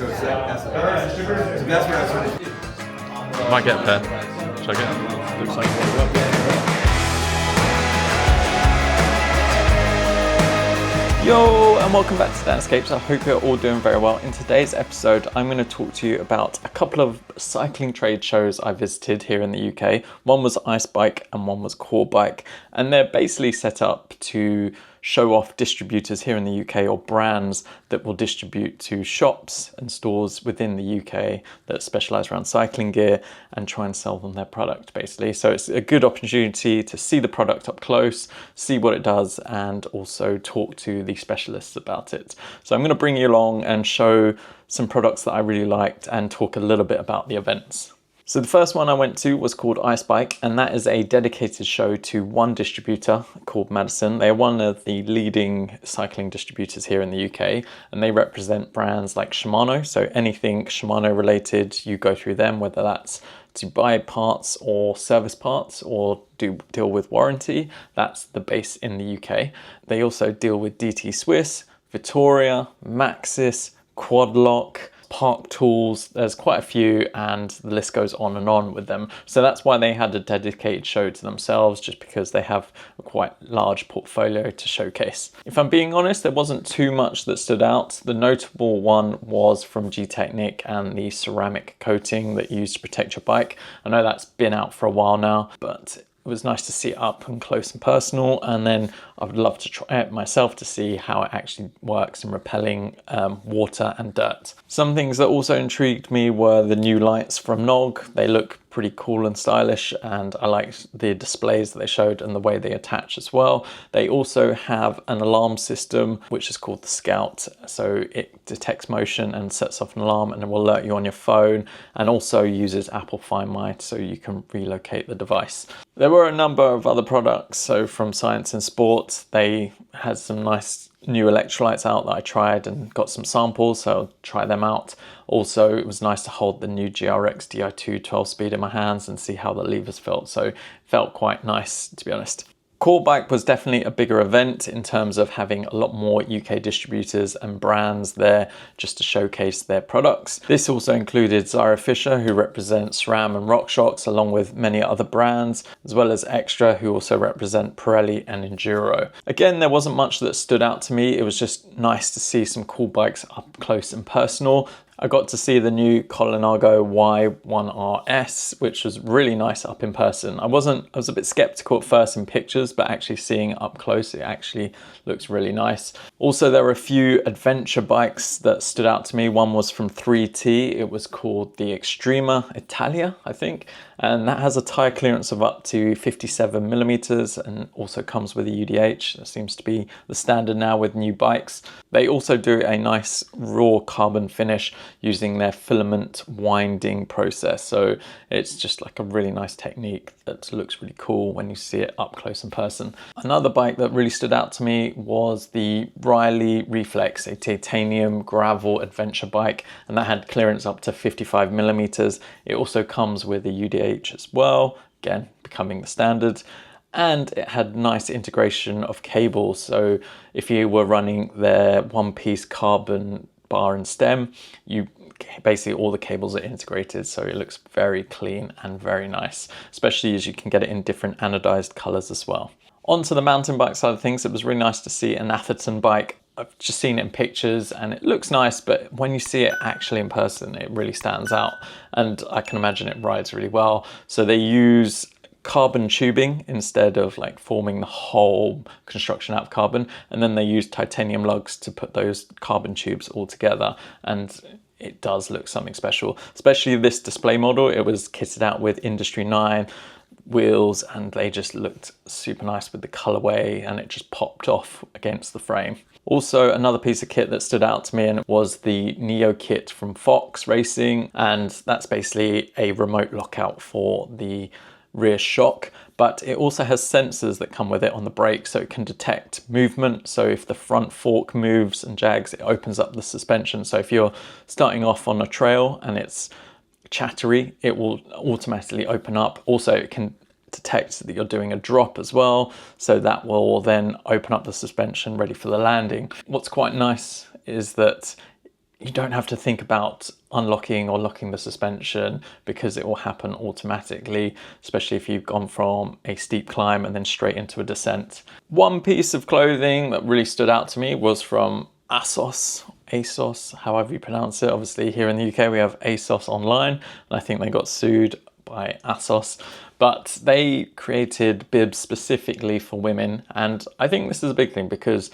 So it's like that's what I was trying to do. I might get a pair. Should I get it? Looks like Yo, and welcome back to Landscapes. I hope you're all doing very well. In today's episode, I'm going to talk to you about a couple of cycling trade shows I visited here in the UK. One was IceBike and one was CoreBike, and they're basically set up to show off distributors here in the UK or brands that will distribute to shops and stores within the UK that specialize around cycling gear and try and sell them their product basically. So it's a good opportunity to see the product up close, see what it does, and also talk to the specialists about it. So I'm going to bring you along and show some products that I really liked and talk a little bit about the events. So the first one I went to was called IceBike, and that is a dedicated show to one distributor called Madison. They're one of the leading cycling distributors here in the UK, and they represent brands like Shimano. So anything Shimano related, you go through them, whether that's to buy parts or service parts or do deal with warranty. That's the base in the UK. They also deal with DT Swiss, Vittoria, Maxxis, Quadlock, Park Tools. There's quite a few, and the list goes on with them. So that's why they had a dedicated show to themselves, just because they have a quite large portfolio to showcase. If I'm being honest, there wasn't too much that stood out. The notable one was from G-Technic and the ceramic coating that you use to protect your bike. I know that's been out for a while now, but it was nice to see it up and close and personal, and then I would love to try it myself to see how it actually works in repelling water and dirt. Some things that also intrigued me were the new lights from Nog. They look pretty cool and stylish, and I liked the displays that they showed and the way they attach as well. They also have an alarm system which is called the Scout, so it detects motion and sets off an alarm and it will alert you on your phone, and also uses Apple Find My so you can relocate the device. There were a number of other products, so from Science and Sport, they had some nice new electrolytes out that I tried and got some samples, so I'll try them out. Also, it was nice to hold the new GRX Di2 12-speed in my hands and see how the levers felt, so it felt quite nice, to be honest. CoreBike was definitely a bigger event in terms of having a lot more UK distributors and brands there just to showcase their products. This also included Zara Fisher, who represents SRAM and RockShox, along with many other brands, as well as Extra, who also represent Pirelli and Enduro. Again, there wasn't much that stood out to me. It was just nice to see some cool bikes up close and personal. I got to see the new Colnago Y1Rs, which was really nice up in person. I was a bit skeptical at first in pictures, but actually seeing it up close, it actually looks really nice. Also, there were a few adventure bikes that stood out to me. One was from 3T. It was called the Extrema Italia, I think, and that has a tire clearance of up to 57 millimeters and also comes with a UDH. That seems to be the standard now with new bikes. They also do a nice raw carbon finish using their filament winding process. So it's just like a really nice technique that looks really cool when you see it up close in person. Another bike that really stood out to me was the Reilly Reflex, a titanium gravel adventure bike, and that had clearance up to 55 millimeters. It also comes with a UDH as well, again, becoming the standard. And it had nice integration of cables. So if you were running their one-piece carbon bar and stem, basically all the cables are integrated, so it looks very clean and very nice, especially as you can get it in different anodized colors as well. On to the mountain bike side of things, it was really nice to see an Atherton bike. I've just seen it in pictures and it looks nice, but when you see it actually in person, it really stands out, and I can imagine it rides really well. So they use carbon tubing instead of like forming the whole construction out of carbon, and then they use titanium lugs to put those carbon tubes all together, and it does look something special. Especially this display model, it was kitted out with Industry 9 wheels, and they just looked super nice with the colorway, and it just popped off against the frame. Also, another piece of kit that stood out to me and was the Neo kit from Fox Racing, and that's basically a remote lockout for the rear shock, but it also has sensors that come with it on the brake, so it can detect movement. So if the front fork moves and jags, it opens up the suspension. So if you're starting off on a trail and it's chattery, it will automatically open up. Also, it can detect that you're doing a drop as well, so that will then open up the suspension ready for the landing. What's quite nice is that you don't have to think about unlocking or locking the suspension because it will happen automatically, especially if you've gone from a steep climb and then straight into a descent. One piece of clothing that really stood out to me was from Assos, however you pronounce it. Obviously here in the UK we have Assos online, and I think they got sued by Assos, but they created bibs specifically for women. And I think this is a big thing because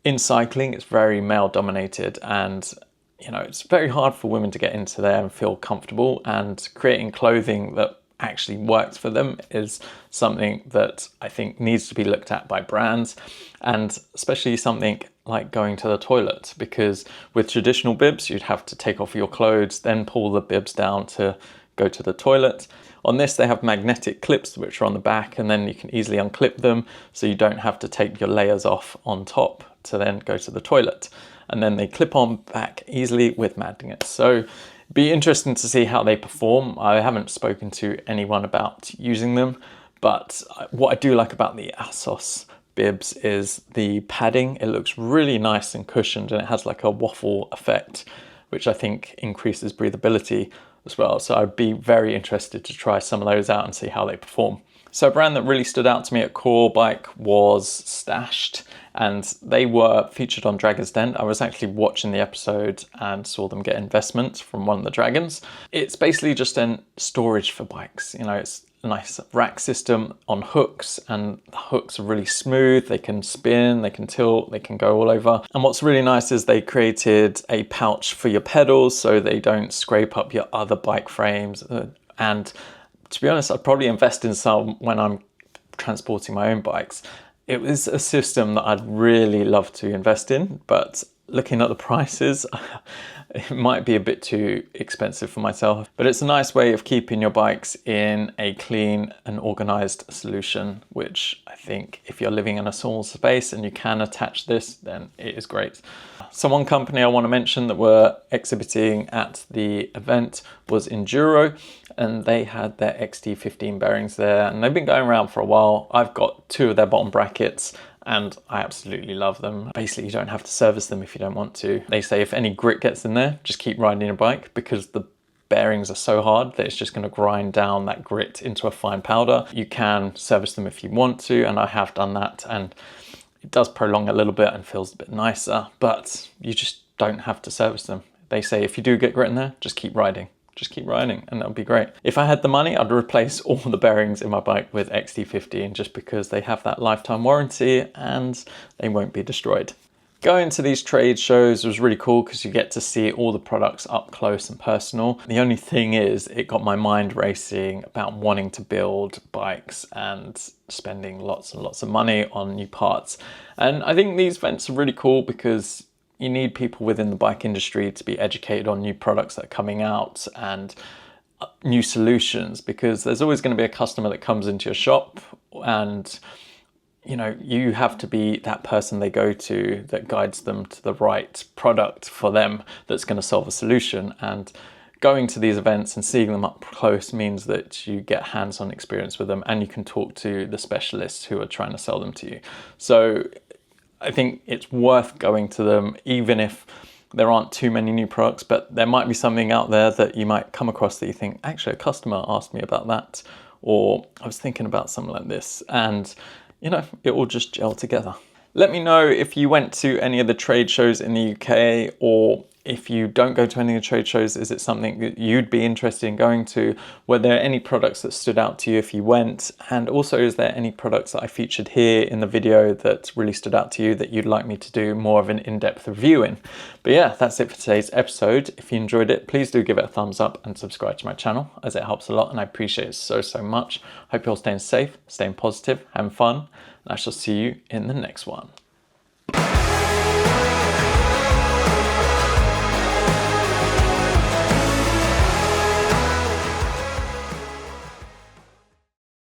in cycling it's very male dominated, and you know, it's very hard for women to get into there and feel comfortable, and creating clothing that actually works for them is something that I think needs to be looked at by brands, and especially something like going to the toilet, because with traditional bibs you'd have to take off your clothes, then pull the bibs down to go to the toilet. On this they have magnetic clips which are on the back, and then you can easily unclip them so you don't have to take your layers off on top to then go to the toilet. And then they clip on back easily with magnets. So it'd be interesting to see how they perform. I haven't spoken to anyone about using them, but what I do like about the Assos bibs is the padding. It looks really nice and cushioned, and it has like a waffle effect, which I think increases breathability as well. So I'd be very interested to try some of those out and see how they perform. So a brand that really stood out to me at CoreBike was Stashed, and they were featured on Dragon's Den. I was actually watching the episode and saw them get investment from one of the dragons. It's basically just a storage for bikes. You know, it's a nice rack system on hooks, and the hooks are really smooth. They can spin, they can tilt, they can go all over. And what's really nice is they created a pouch for your pedals so they don't scrape up your other bike frames. And to be honest, I'd probably invest in some when I'm transporting my own bikes. It was a system that I'd really love to invest in, but looking at the prices, it might be a bit too expensive for myself. But it's a nice way of keeping your bikes in a clean and organized solution, which I think if you're living in a small space and you can attach this, then it is great. So one company I want to mention that were exhibiting at the event was Enduro, and they had their XT15 bearings there, and they've been going around for a while. I've got two of their bottom brackets and I absolutely love them. Basically, you don't have to service them if you don't want to. They say if any grit gets in there, just keep riding your bike, because the bearings are so hard that it's just going to grind down that grit into a fine powder. You can service them if you want to, and I have done that, and it does prolong a little bit and feels a bit nicer, but you just don't have to service them. They say if you do get grit in there, just keep riding. Just keep riding, and that would be great. If I had the money, I'd replace all the bearings in my bike with XT15, just because they have that lifetime warranty and they won't be destroyed. Going to these trade shows was really cool because you get to see all the products up close and personal. The only thing is, it got my mind racing about wanting to build bikes and spending lots and lots of money on new parts. And I think these events are really cool because you need people within the bike industry to be educated on new products that are coming out and new solutions, because there's always going to be a customer that comes into your shop, and you know, you have to be that person they go to that guides them to the right product for them that's going to solve a solution. And going to these events and seeing them up close means that you get hands-on experience with them, and you can talk to the specialists who are trying to sell them to you. So I think it's worth going to them, even if there aren't too many new products, but there might be something out there that you might come across that you think, actually a customer asked me about that, or I was thinking about something like this, and you know, it will just gel together. Let me know if you went to any of the trade shows in the UK, or if you don't go to any of the trade shows, is it something that you'd be interested in going to? Were there any products that stood out to you if you went? And also, is there any products that I featured here in the video that really stood out to you that you'd like me to do more of an in-depth review in? But yeah, that's it for today's episode. If you enjoyed it, please do give it a thumbs up and subscribe to my channel, as it helps a lot and I appreciate it so much. Hope you're all staying safe, staying positive, having fun, and I shall see you in the next one.